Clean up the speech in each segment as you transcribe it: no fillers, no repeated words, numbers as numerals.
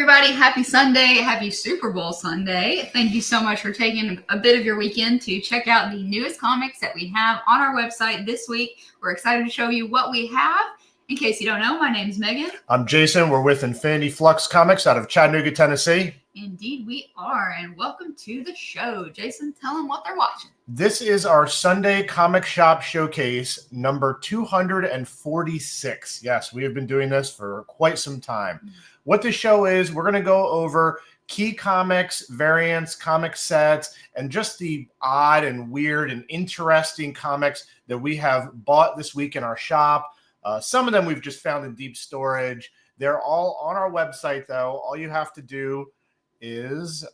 everybody. Happy Sunday. Happy Super Bowl Sunday. Thank you so much for taking a bit of your weekend to check out the newest comics that we have on our website this week. We're excited to show you what we have. In case you don't know, my name is Megan. I'm Jason. We're with Infinity Flux Comics out of Chattanooga, Tennessee. Indeed, we are. And welcome to the show. Jason, tell them what they're watching. This is our Sunday Comic Shop Showcase number 246. Yes, we have been doing this for quite some time. What the show is, we're going to go over key comics, variants, comic sets, and just the odd and weird and interesting comics that we have bought this week in our shop. Some of them we've just found in deep storage. They're all on our website, though. All you have to do is,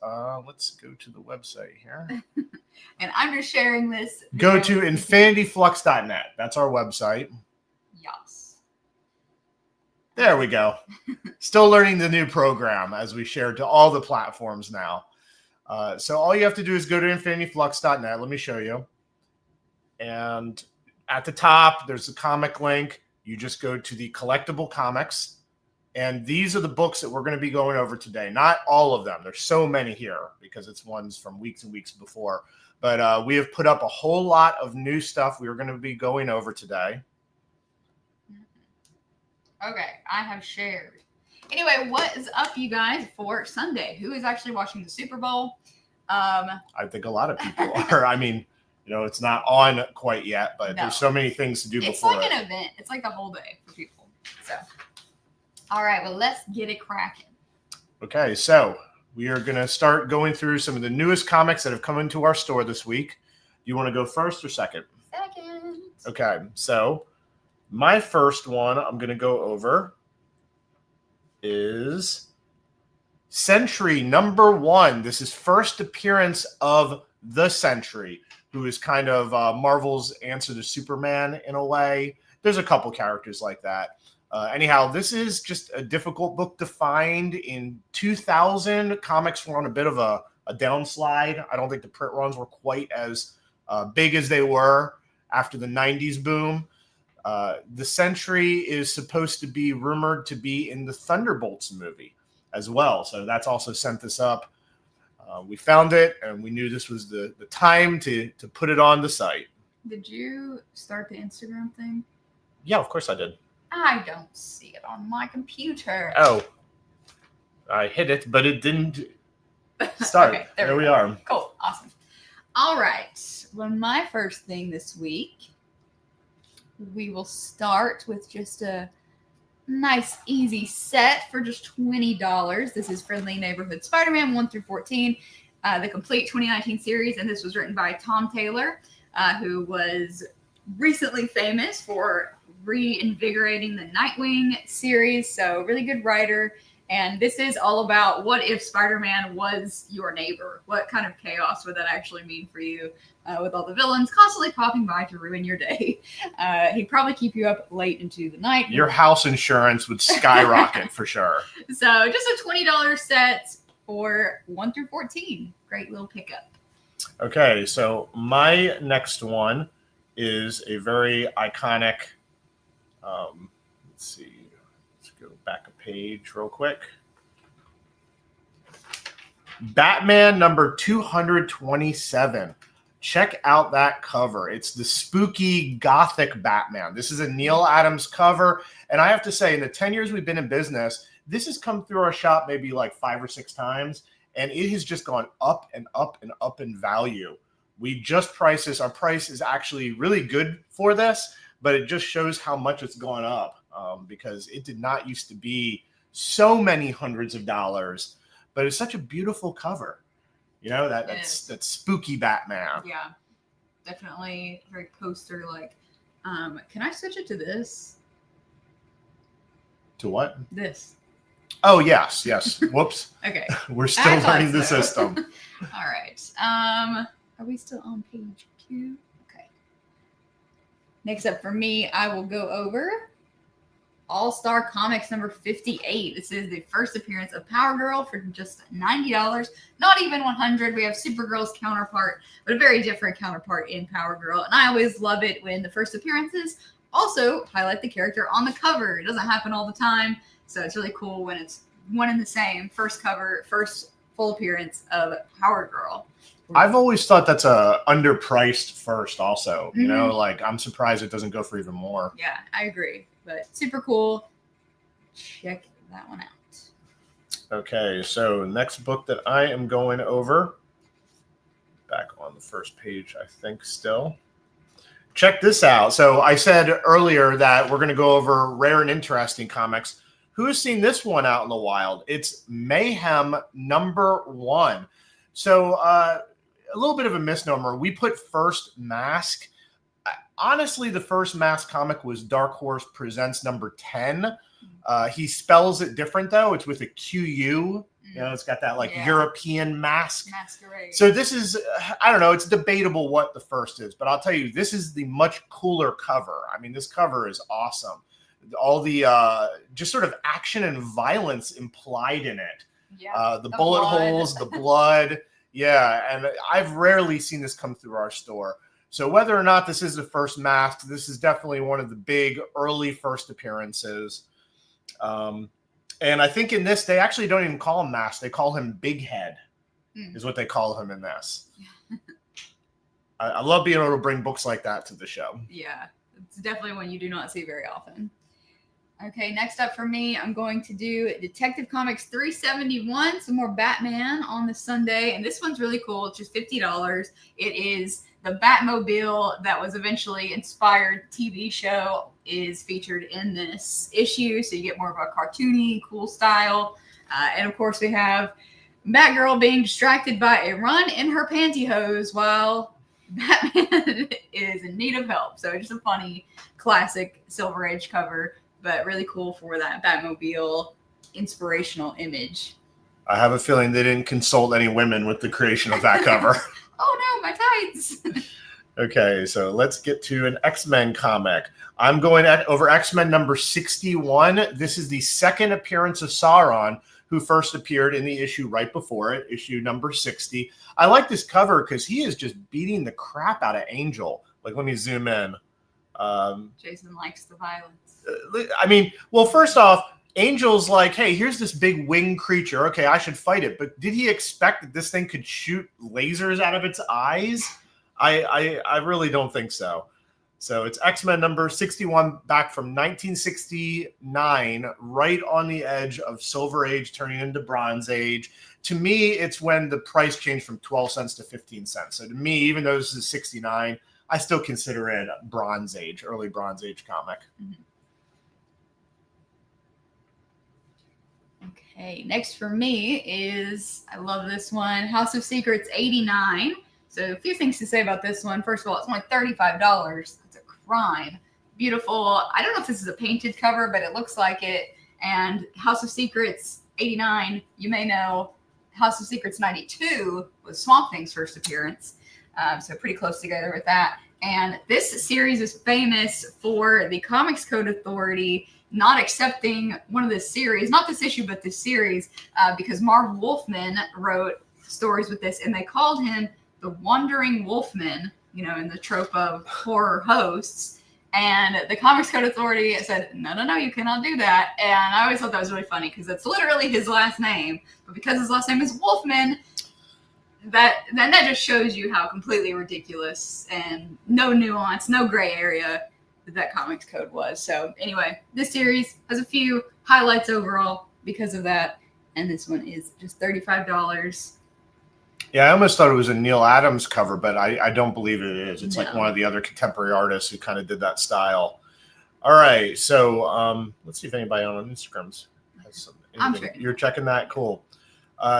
let's go to the website here. And I'm just sharing this. Go to infinityflux.net. That's our website. Yes. There we go. Still learning the new program as we share to all the platforms now. So all you have to do is go to infinityflux.net. Let me show you. And at the top, there's a comic link. You just go to the collectible comics. And these are the books that we're going to be going over today. Not all of them. There's so many here because it's ones from weeks and weeks before. But we have put up a whole lot of new stuff we are going to be going over today. Okay, I have shared. Anyway, what is up, you guys, for Sunday? Who is actually watching the Super Bowl? I think a lot of people are. I mean, you know, it's not on quite yet, but there's so many things to do before. It's like an event. It's like the whole day for people. So, all right, well, let's get it cracking. Okay, so we are going to start going through some of the newest comics that have come into our store this week. Do you want to go first or second? Second. Okay, so my first one I'm going to go over is Sentry #1. This is first appearance of the Sentry, who is kind of Marvel's answer to Superman in a way. There's a couple characters like that. Anyhow, this is just a difficult book to find. In 2000, comics were on a bit of a downslide. I don't think the print runs were quite as big as they were after the 90s boom. The Sentry is supposed to be rumored to be in the Thunderbolts movie as well. So that's also sent this up. We found it, and we knew this was the time to put it on the site. Did you start the Instagram thing? Yeah, of course I did. I don't see it on my computer. Oh, I hit it, but it didn't start. Okay, there we are. Cool. Awesome. All right. Well, my first thing this week, we will start with just a nice, easy set for just $20. This is Friendly Neighborhood Spider-Man 1 through 14, the complete 2019 series. And this was written by Tom Taylor, who was recently famous for reinvigorating the Nightwing series. So really good writer. And this is all about what if Spider-Man was your neighbor? What kind of chaos would that actually mean for you with all the villains constantly popping by to ruin your day? He'd probably keep you up late into the night. Your house insurance would skyrocket for sure. So just a $20 set for 1 through 14. Great little pickup. Okay, so my next one is a very iconic, let's see. Go back a page real quick. Batman number 227. Check out that cover. It's the spooky gothic Batman. This is a Neil Adams cover. And I have to say, in the 10 years we've been in business, this has come through our shop maybe like 5 or 6 times. And it has just gone up and up and up in value. We just priced this. Our price is actually really good for this, but it just shows how much it's gone up. Because it did not used to be so many hundreds of dollars, but it's such a beautiful cover. You know, that's spooky Batman. Yeah, definitely very poster-like. Can I switch it to this? To what? This. Oh, yes. Whoops. Okay. We're still learning the system. All right. Are we still on page 2? Okay. Next up for me, I will go over All-Star Comics number 58. This is the first appearance of Power Girl for just $90. Not even $100. We have Supergirl's counterpart, but a very different counterpart in Power Girl. And I always love it when the first appearances also highlight the character on the cover. It doesn't happen all the time, so it's really cool when it's one and the same. First cover, first full appearance of Power Girl. I've always thought that's a underpriced first also. You know, Mhm. like I'm surprised it doesn't go for even more. Yeah, I agree. But super cool. Check that one out. Okay, so next book that I am going over, back on the first page, I think still. Check this out. So I said earlier that we're going to go over rare and interesting comics. Who's seen this one out in the wild? It's Mayhem #1. So a little bit of a misnomer. We put First Mask. Honestly, the First Mask comic was Dark Horse Presents #10. He spells it different, though. It's with a QU. You know, it's got that like European mask. Masquerade. So this is, I don't know, it's debatable what the first is, but I'll tell you, this is the much cooler cover. I mean, this cover is awesome. All the just sort of action and violence implied in it. Yeah. The bullet holes, the blood. Yeah, and I've rarely seen this come through our store. So whether or not this is the First Mask, this is definitely one of the big early first appearances. And I think in this, they actually don't even call him Mask. They call him Big Head, is what they call him in this. I love being able to bring books like that to the show. Yeah, it's definitely one you do not see very often. Okay, next up for me, I'm going to do Detective Comics 371, some more Batman on the Sunday. And this one's really cool. It's just $50. It is the Batmobile that was eventually inspired TV show is featured in this issue. So you get more of a cartoony, cool style. And of course, we have Batgirl being distracted by a run in her pantyhose while Batman is in need of help. So just a funny, classic Silver Age cover, but really cool for that Batmobile inspirational image. I have a feeling they didn't consult any women with the creation of that cover. Oh no, my tights. Okay, so let's get to an X-Men comic. I'm going over X-Men #61. This is the second appearance of Sauron, who first appeared in the issue right before it, issue #60. I like this cover because he is just beating the crap out of Angel. Like when you zoom in. Jason likes the violence. I mean, well, first off, Angel's like, hey, here's this big winged creature. Okay, I should fight it. But did he expect that this thing could shoot lasers out of its eyes? I really don't think so. So it's X-Men #61 back from 1969, right on the edge of Silver Age turning into Bronze Age. To me, it's when the price changed from 12 cents to 15 cents. So to me, even though this is 69, I still consider it Bronze Age, early Bronze Age comic. Mm-hmm. Okay, next for me is, I love this one, House of Secrets 89. So a few things to say about this one. First of all, it's only $35. That's a crime. Beautiful. I don't know if this is a painted cover, but it looks like it. And House of Secrets 89, you may know House of Secrets 92 was Swamp Thing's first appearance. So pretty close together with that. And this series is famous for the Comics Code Authority not accepting one of this series, not this issue, but this series, because Marv Wolfman wrote stories with this, and they called him the Wandering Wolfman, you know, in the trope of horror hosts. And the Comics Code Authority said, no, you cannot do that. And I always thought that was really funny because that's literally his last name. But because his last name is Wolfman, that just shows you how completely ridiculous and no nuance, no gray area that Comics Code was. So anyway, this series has a few highlights overall because of that. And this one is just $35. Yeah, I almost thought it was a Neil Adams cover, but I don't believe it is. It's like No. one of the other contemporary artists who kind of did that style. All right, so let's see if anybody on Instagram has some. I'm sure. You're checking that? Cool.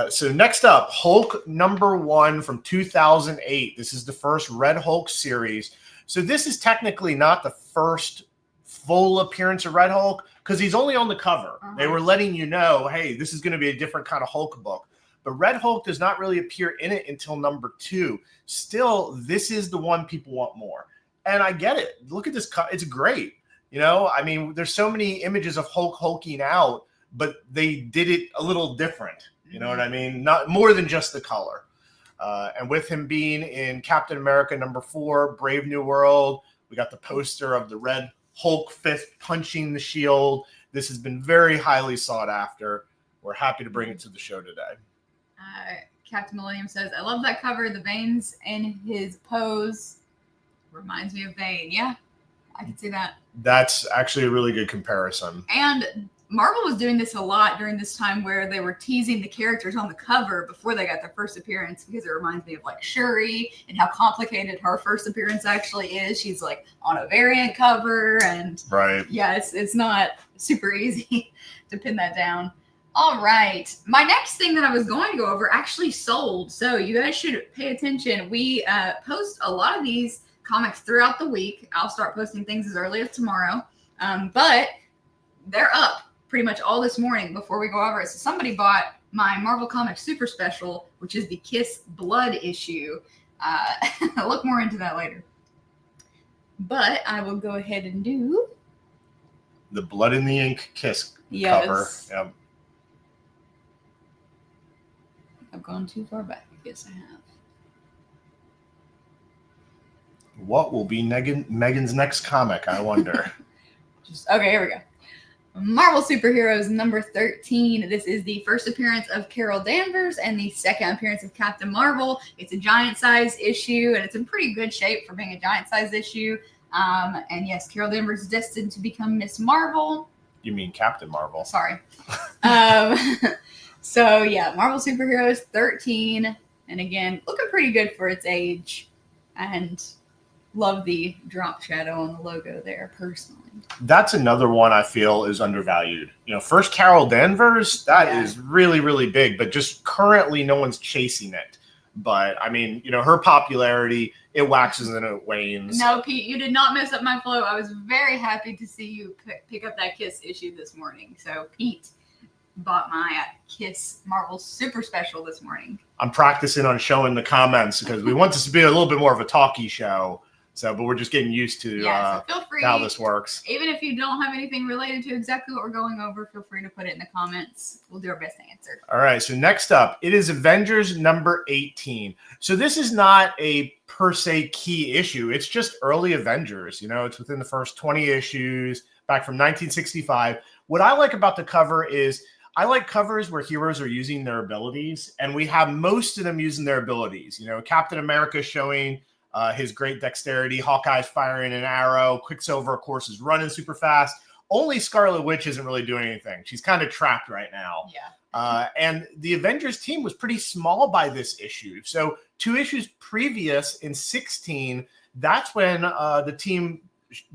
So next up, Hulk #1 from 2008. This is the first Red Hulk series. So this is technically not the first full appearance of Red Hulk because he's only on the cover. They were letting you know, hey, this is going to be a different kind of Hulk book. But Red Hulk does not really appear in it until #2. Still, this is the one people want more. And I get it. Look at this. It's great. You know, I mean, there's so many images of Hulk hulking out, but they did it a little different. You know what I mean? Not more than just the color. And with him being in Captain America #4, Brave New World, we got the poster of the Red Hulk fist punching the shield. This has been very highly sought after. we're happy to bring it to the show today. Captain Millennium says, I love that cover. The veins in his pose reminds me of Vane. Yeah, I can see that. That's actually a really good comparison. And Marvel was doing this a lot during this time where they were teasing the characters on the cover before they got their first appearance, because it reminds me of like Shuri and how complicated her first appearance actually is. She's like on a variant cover, and yeah, it's not super easy to pin that down. All right. My next thing that I was going to go over actually sold. So you guys should pay attention. We post a lot of these comics throughout the week. I'll start posting things as early as tomorrow. But they're up pretty much all this morning before we go over it. So somebody bought my Marvel Comics Super Special, which is the Kiss Blood issue. I'll look more into that later. But I will go ahead and do the Blood in the Ink Kiss cover. Yep. I've gone too far back. I guess I have. What will be Megan's next comic, I wonder? Okay, here we go. Marvel Superheroes number 13. This is the first appearance of Carol Danvers and the second appearance of Captain Marvel. It's a giant size issue, and it's in pretty good shape for being a giant size issue. And yes, Carol Danvers is destined to become Miss Marvel. You mean Captain Marvel? Sorry. So yeah, Marvel Superheroes 13. And again, looking pretty good for its age. And love the drop shadow on the logo there, personally. That's another one I feel is undervalued. You know, first Carol Danvers, that is really, really big, but just currently no one's chasing it. But I mean, you know, her popularity, it waxes and it wanes. No, Pete, you did not mess up my flow. I was very happy to see you pick up that Kiss issue this morning. So Pete bought my Kiss Marvel Super Special this morning. I'm practicing on showing the comments because we want this to be a little bit more of a talky show. So, but we're just getting used to so feel free, how this works. Even if you don't have anything related to exactly what we're going over, feel free to put it in the comments. We'll do our best to answer. All right. So next up, it is Avengers number 18. So this is not a per se key issue. It's just early Avengers. You know, it's within the first 20 issues back from 1965. What I like about the cover is I like covers where heroes are using their abilities, and we have most of them using their abilities. You know, Captain America showing his great dexterity, Hawkeye's firing an arrow, Quicksilver, of course, is running super fast. Only Scarlet Witch isn't really doing anything. She's kind of trapped right now. Yeah. And the Avengers team was pretty small by this issue. So 2 issues previous in 16, that's when the team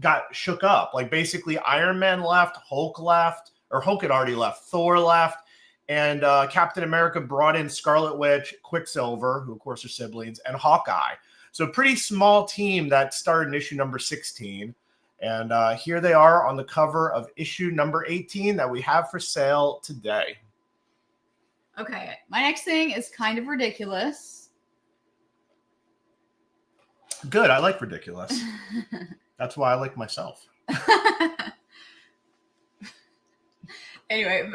got shook up. Like basically Iron Man left, Hulk left, or Hulk had already left, Thor left, and Captain America brought in Scarlet Witch, Quicksilver, who of course are siblings, and Hawkeye. So pretty small team that started in issue number 16. And here they are on the cover of issue number 18 that we have for sale today. Okay, my next thing is kind of ridiculous. Good, I like ridiculous. That's why I like myself. Anyway,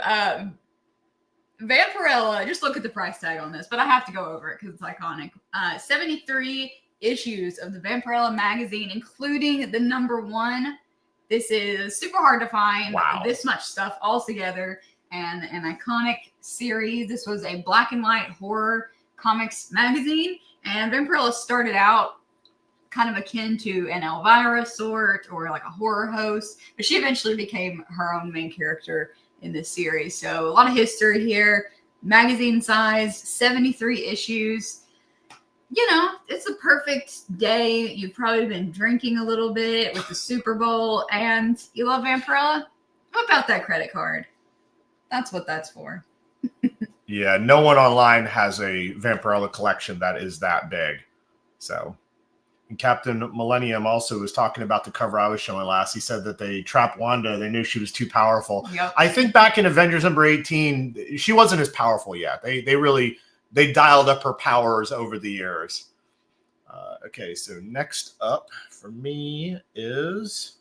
Vampirella, just look at the price tag on this, but I have to go over it because it's iconic. 73 issues of the Vampirella magazine, including the number 1. This is super hard to find. Wow. This much stuff all together, and an iconic series. This was a black and white horror comics magazine, and Vampirella started out kind of akin to an Elvira sort, or like a horror host, but she eventually became her own main character in this series. So a lot of history here. Magazine size, 73 issues. You know, it's a perfect day. You've probably been drinking a little bit with the Super Bowl, and you love Vampirella. Whip out that credit card. That's what that's for. Yeah, no one online has a Vampirella collection that is that big. So, and Captain Millennium also was talking about the cover I was showing last. He said that they trapped Wanda. They knew she was too powerful. Yep. I think back in Avengers number 18, she wasn't as powerful yet. They dialed up her powers over the years. Okay, so next up for me is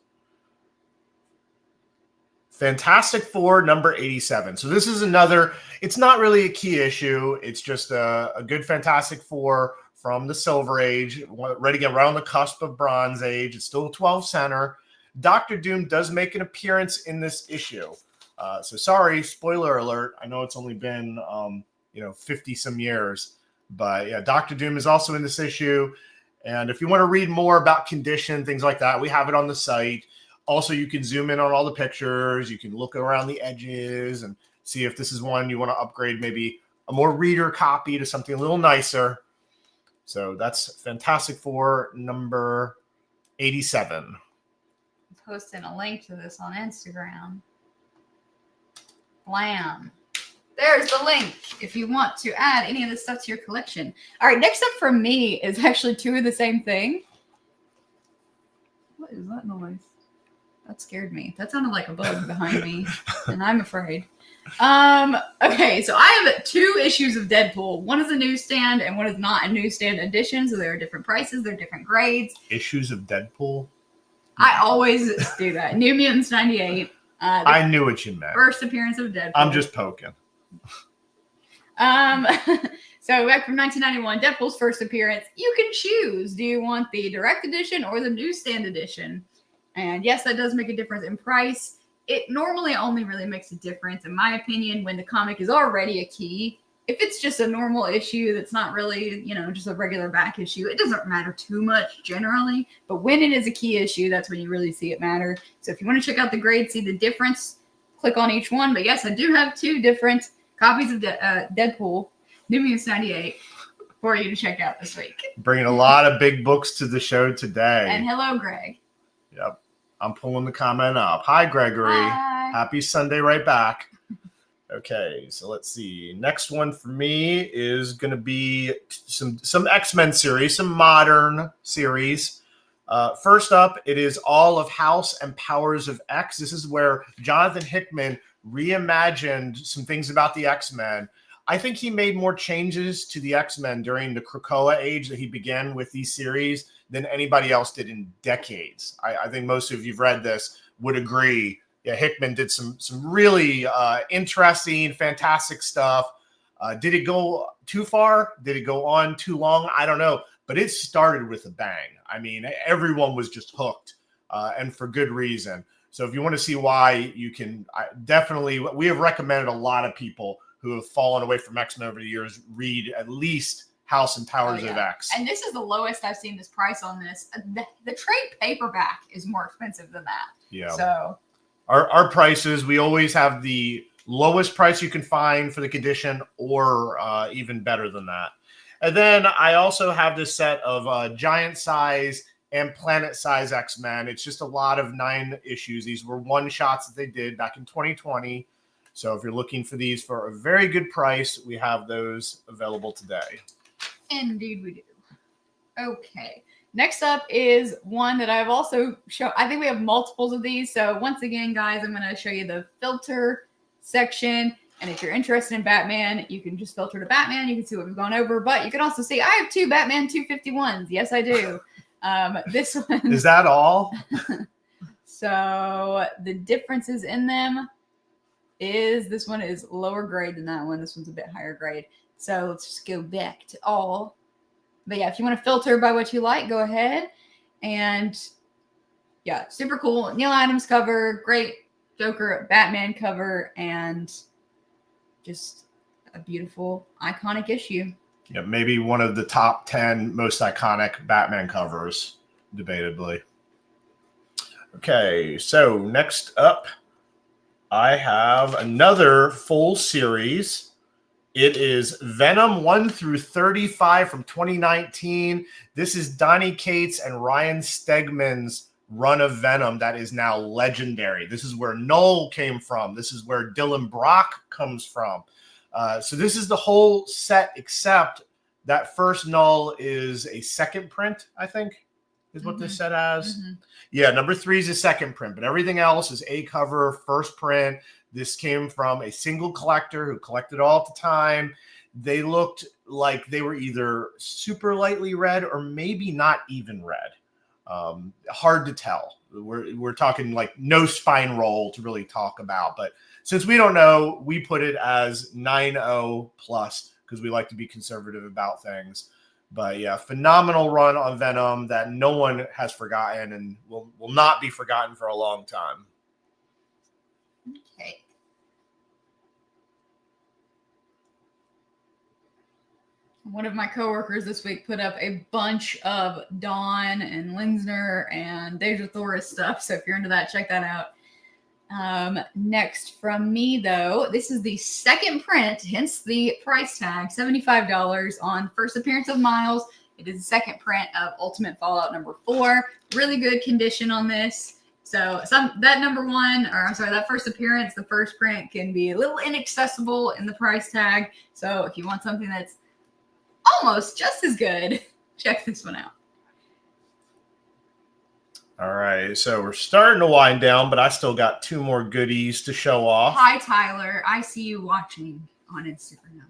Fantastic Four number 87. So this is another, it's not really a key issue. It's just a good Fantastic Four from the Silver Age, ready to get right on the cusp of Bronze Age. It's still a 12 center. Doctor Doom does make an appearance in this issue. So sorry, spoiler alert. I know it's only been 50 some years, but yeah, Doctor Doom is also in this issue. And if you want to read more about condition, things like that, we have it on the site. Also, you can zoom in on all the pictures. You can look around the edges and see if this is one you want to upgrade, maybe a more reader copy to something a little nicer. So that's Fantastic Four number 87. I'm posting a link to this on Instagram. Blam. There's the link if you want to add any of this stuff to your collection. All right, next up for me is actually two of the same thing. What is that noise? That scared me. That sounded like a bug behind me, and I'm afraid. Okay, so I have 2 issues of Deadpool. One is a newsstand, and one is not a newsstand edition, so there are different prices, there are different grades. Issues of Deadpool? I always do that. New Mutants 98. I knew what you meant. First appearance of Deadpool. I'm just poking. So back from 1991, Deadpool's first appearance. You can choose. Do you want the direct edition or the newsstand edition? And yes, that does make a difference in price. It normally only really makes a difference, in my opinion, when the comic is already a key. If it's just a normal issue that's not really, just a regular back issue, it doesn't matter too much generally. But when it is a key issue, that's when you really see it matter. So if you want to check out the grade, see the difference, click on each one. But yes, I do have 2 different copies of Deadpool, New Mutants 98, for you to check out this week. Bringing a lot of big books to the show today. And hello, Greg. Yep. I'm pulling the comment up. Hi, Gregory. Hi. Happy Sunday right back. Okay, so let's see. Next one for me is going to be some X-Men series, some modern series. First up, it is all of House and Powers of X. This is where Jonathan Hickman reimagined some things about the X-Men. I think he made more changes to the X-Men during the Krakoa age that he began with these series than anybody else did in decades. I think most of you've read this would agree. Yeah, Hickman did some really interesting, fantastic stuff. Did it go too far? Did it go on too long? I don't know. But it started with a bang. I mean, everyone was just hooked, and for good reason. So if you want to see why, you can definitely, we have recommended a lot of people who have fallen away from X-Men over the years read at least House and Powers of X. And this is the lowest I've seen this price on this. The trade paperback is more expensive than that. Yeah. So our prices, we always have the lowest price you can find for the condition, or even better than that. And then I also have this set of giant size and planet size X-Men. It's just a lot of 9 issues. These were one shots that they did back in 2020. So if you're looking for these for a very good price, we have those available today. Indeed we do. Okay. Next up is one that I've also shown. I think we have multiples of these. So once again, guys, I'm going to show you the filter section. And if you're interested in Batman, you can just filter to Batman. You can see what we've gone over. But you can also see I have 2 Batman 251s. Yes, I do. This one. Is that all? So the differences in them is this one is lower grade than that one. This one's a bit higher grade. So let's just go back to all. But yeah, if you want to filter by what you like, go ahead. And yeah, super cool. Neil Adams cover, great Joker, Batman cover, and just a beautiful, iconic issue. Yeah, maybe one of the top 10 most iconic Batman covers, debatably. Okay, so next up, I have another full series. It is Venom 1 through 35 from 2019. This is Donny Cates and Ryan Stegman's run of Venom that is now legendary. This is where Null came from. This is where Dylan Brock comes from. So this is the whole set, except that first Null is a second print, I think, is what this set has. Mm-hmm. Yeah, number 3 is a second print, but everything else is a cover, first print. This came from a single collector who collected all at the time. They looked like they were either super lightly read or maybe not even read. Hard to tell. We're talking like no spine roll to really talk about. But since we don't know, we put it as 9.0 plus because we like to be conservative about things. But yeah, phenomenal run on Venom that no one has forgotten and will not be forgotten for a long time. Okay. One of my coworkers this week put up a bunch of Dawn and Linsner and Deja Thoris stuff. So if you're into that, check that out. Next from me, though, this is the second print, hence the price tag, $75 on first appearance of Miles. It is the second print of Ultimate Fallout number 4. Really good condition on this. So that first appearance, the first print can be a little inaccessible in the price tag. So if you want something that's almost just as good, check this one out. All right, so we're starting to wind down, but I still got 2 more goodies to show off. Hi, Tyler. I see you watching on Instagram.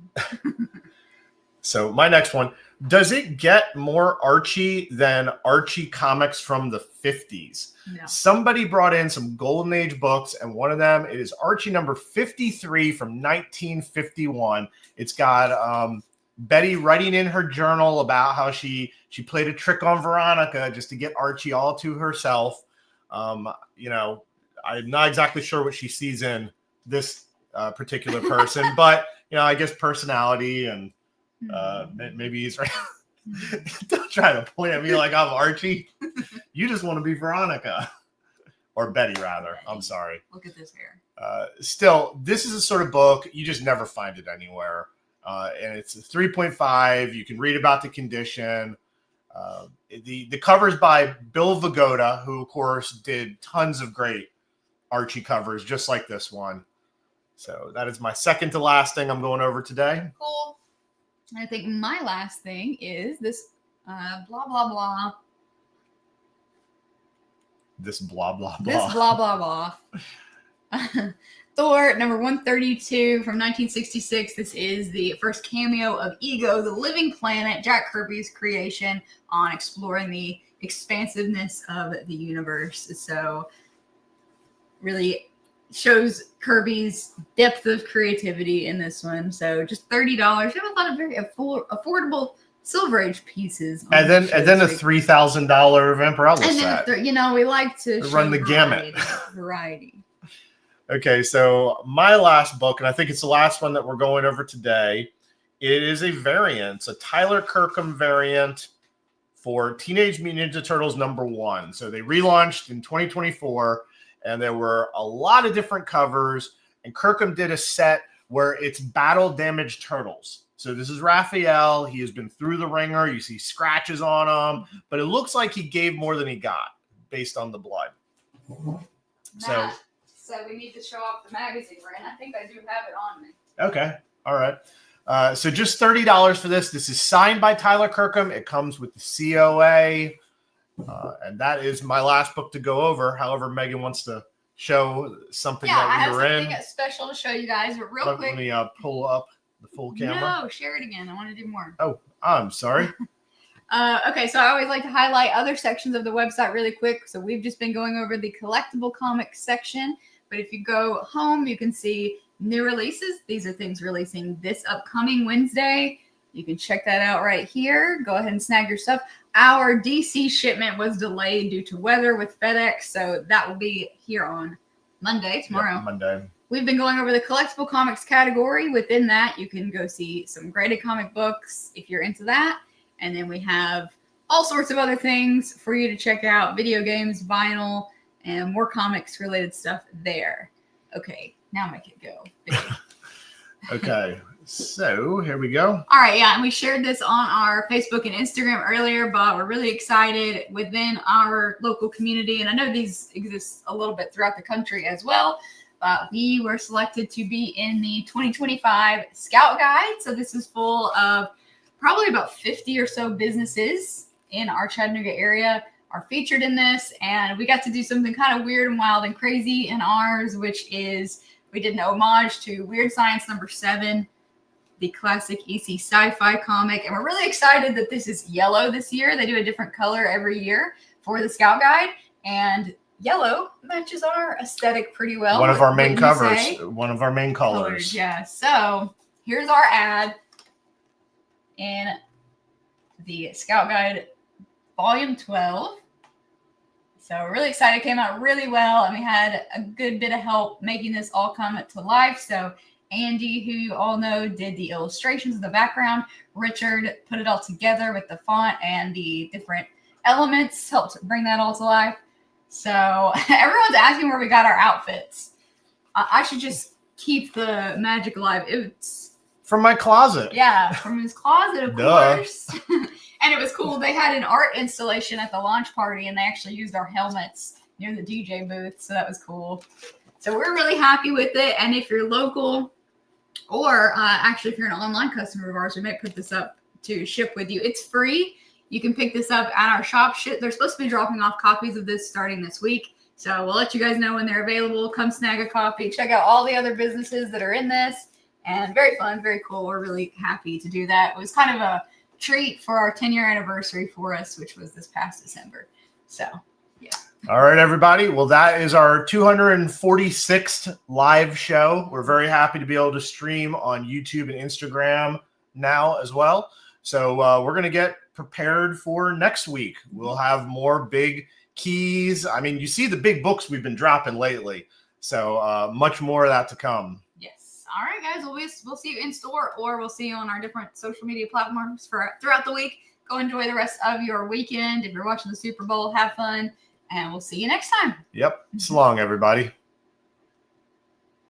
So my next one, does it get more Archie than Archie comics from the 50s? No. Somebody brought in some Golden Age books, and one of them is Archie number 53 from 1951. It's got Betty writing in her journal about how she played a trick on Veronica just to get Archie all to herself. I'm not exactly sure what she sees in this particular person, but I guess personality and maybe he's right. Don't try to point at me like I'm Archie. You just want to be Veronica or Betty, rather. I'm sorry. Look at this hair. Still, this is a sort of book you just never find it anywhere. And it's a 3.5. You can read about the condition. The cover's by Bill Vigoda, who, of course, did tons of great Archie covers, just like this one. So that is my second to last thing I'm going over today. Cool. I think my last thing is this blah, blah, blah. This blah, blah, blah. This blah, blah, blah. Thor, number 132 from 1966. This is the first cameo of Ego, the living planet, Jack Kirby's creation on exploring the expansiveness of the universe. So really shows Kirby's depth of creativity in this one. So just $30. You have a lot of very affordable Silver Age pieces. And then a $3,000 Vampirella set. And then, we like to run the gamut. Variety. Okay, so my last book, and I think it's the last one that we're going over today, it is a variant. It's a Tyler Kirkham variant for Teenage Mutant Ninja Turtles number 1. So they relaunched in 2024, and there were a lot of different covers, and Kirkham did a set where it's battle damaged turtles. So this is Raphael. He has been through the ringer. You see scratches on him, but it looks like he gave more than he got based on the blood. So we need to show off the magazine, right? I think I do have it on me. Okay. All right. So just $30 for this. This is signed by Tyler Kirkham. It comes with the COA. And that is my last book to go over. However, Megan wants to show something that we were in. I have something special to show you guys, but real quick. Let me pull up the full camera. No, share it again. I want to do more. Oh, I'm sorry. Okay, so I always like to highlight other sections of the website really quick. So we've just been going over the collectible comics section. But if you go home, you can see new releases. These are things releasing this upcoming Wednesday. You can check that out right here. Go ahead and snag your stuff. Our DC shipment was delayed due to weather with FedEx, so that will be here on Monday, tomorrow. Yep, Monday. We've been going over the collectible comics category. Within that, you can go see some graded comic books if you're into that. And then we have all sorts of other things for you to check out, video games, vinyl, and more comics related stuff there. Okay, now make it go. Okay, so here we go. All right, yeah, and we shared this on our Facebook and Instagram earlier, but we're really excited within our local community. And I know these exist a little bit throughout the country as well. We were selected to be in the 2025 Scout Guide. So this is full of probably about 50 or so businesses in our Chattanooga area are featured in this, and we got to do something kind of weird and wild and crazy in ours, which is we did an homage to Weird Science number 7, the classic EC sci-fi comic, and we're really excited that this is yellow this year. They do a different color every year for the Scout Guide, and yellow matches our aesthetic pretty well. One of our main covers, one of our main colors. Yeah, so here's our ad in the Scout Guide Volume 12. So we're really excited. It came out really well, and we had a good bit of help making this all come to life. So Andy, who you all know, did the illustrations in the background. Richard put it all together with the font and the different elements, helped bring that all to life. So everyone's asking where we got our outfits. I should just keep the magic alive. It's from my closet. Yeah, from his closet, of Duh. course. And it was cool. They had an art installation at the launch party, and they actually used our helmets near the DJ booth, so that was cool. So we're really happy with it. And if you're local, or actually if you're an online customer of ours, we might put this up to ship with you. It's free. You can pick this up at our shop. They're supposed to be dropping off copies of this starting this week. So we'll let you guys know when they're available. Come snag a copy. Check out all the other businesses that are in this. And very fun, very cool. We're really happy to do that. It was kind of a treat for our 10-year anniversary for us, which was this past December. So, yeah. All right, everybody. Well, that is our 246th live show. We're very happy to be able to stream on YouTube and Instagram now as well. So we're going to get prepared for next week. We'll have more big keys. I mean, you see the big books we've been dropping lately. So much more of that to come. Yes. All right, guys. We'll see you in store, or we'll see you on our different social media platforms throughout the week. Go enjoy the rest of your weekend. If you're watching the Super Bowl, have fun. And we'll see you next time. Yep. So long, everybody.